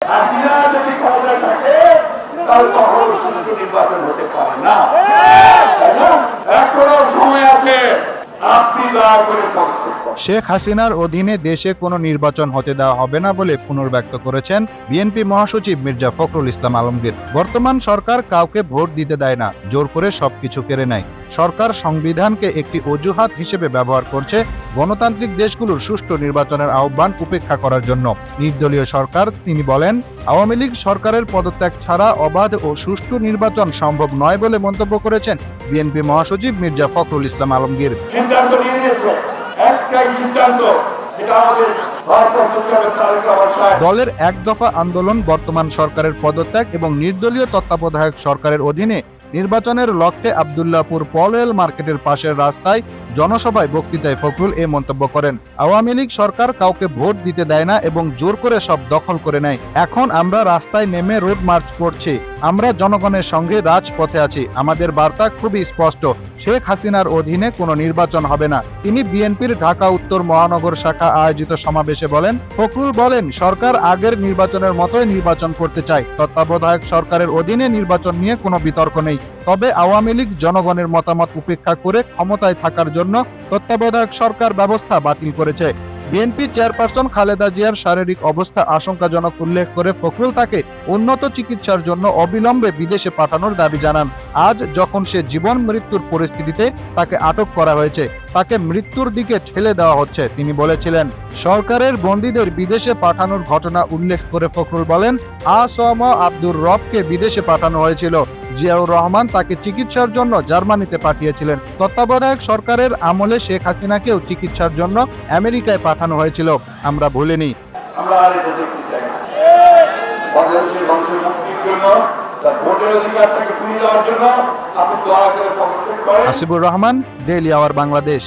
হাসিনা যদি ক্ষমতায় থাকে তাহলে কখনো সুষ্ঠু নির্বাচন হতে পারে না। এখনো সময় আছে, আপনি দয়া করে শেখ হাসিনার অধীনে দেশে কোনো নির্বাচন হতে দেওয়া হবে না বলে পুনর্ব্যক্ত করেছেন বিএনপি মহাসচিব মির্জা ফখরুল ইসলাম আলমগীর। বর্তমান সরকার কাউকে ভোট দিতে দেয় না, জোর করে সবকিছু কেড়ে নেয়। সরকার সংবিধানকে একটি অজুহাত হিসেবে ব্যবহার করছে গণতান্ত্রিক দেশগুলোর সুষ্ঠু নির্বাচনের আহ্বান উপেক্ষা করার জন্য। নির্দলীয় সরকার, তিনি বলেন, আওয়ামী লীগ সরকারের পদত্যাগ ছাড়া অবাধ ও সুষ্ঠু নির্বাচন সম্ভব নয় বলে মন্তব্য করেছেন বিএনপি মহাসচিব মির্জা ফখরুল ইসলাম আলমগীর। দলের এক দফা আন্দোলন বর্তমান সরকারের পদত্যাগ এবং নির্দলীয় তত্ত্বাবধায়ক সরকারের অধীনে নির্বাচনের লক্ষ্যে আব্দুল্লাহপুর পলওয়েল মার্কেটের পাশের রাস্তায় জনসভায় বক্তৃতায় ফখরুল এ মন্তব্য করেন। আওয়ামী লীগ সরকার কাউকে ভোট দিতে দেয় না এবং জোর করে সব দখল করে নেয়। এখন আমরা রাস্তায় নেমে রোড মার্চ করছি, আমরা জনগণের সঙ্গে রাজপথে আছি। আমাদের বার্তা খুবই স্পষ্ট, শেখ হাসিনার অধীনে কোনো নির্বাচন হবে না। তিনি বিএনপির ঢাকা উত্তর মহানগর শাখা আয়োজিত সমাবেশে বলেন। ফখরুল বলেন, সরকার আগের নির্বাচনের মতোই নির্বাচন করতে চায়। তত্ত্বাবধায়ক সরকারের অধীনে নির্বাচন নিয়ে কোনো বিতর্ক নেই। তবে আওয়ামী লীগ জনগণের মতামত উপেক্ষা করে ক্ষমতায় থাকার জন্য তত্ত্বাবধায়ক সরকার ব্যবস্থা বাতিল করেছে। বিএনপি চেয়ারপারসন খালেদা জিয়ার শারীরিক অবস্থা আশঙ্কাজনক উল্লেখ করে ফখরুল তাকে উন্নত চিকিৎসার জন্য অবিলম্বে বিদেশে পাঠানোর দাবি জানান। আজ যখন সে জীবন মৃত্যুর পরিস্থিতিতে তাকে আটক করা হয়েছে, তাকে মৃত্যুর দিকে ঠেলে দেওয়া হচ্ছে, তিনি বলেছিলেন। সরকারের বন্দীদের বিদেশে পাঠানোর ঘটনা উল্লেখ করে ফখরুল বলেন, আ.স.ম. আব্দুর রবকে বিদেশে পাঠানো হয়েছিল। জিয়াউর রহমান তাকে চিকিৎসার জন্য জার্মানিতে পাঠিয়েছিলেন। তত্ত্বাবধায়ক সরকারের আমলে শেখ হাসিনাকেও চিকিৎসার জন্য আমেরিকায় পাঠানো হয়েছিল। আমরা ভুলিনি। Hasibur Rahman, daily hour, Bangladesh.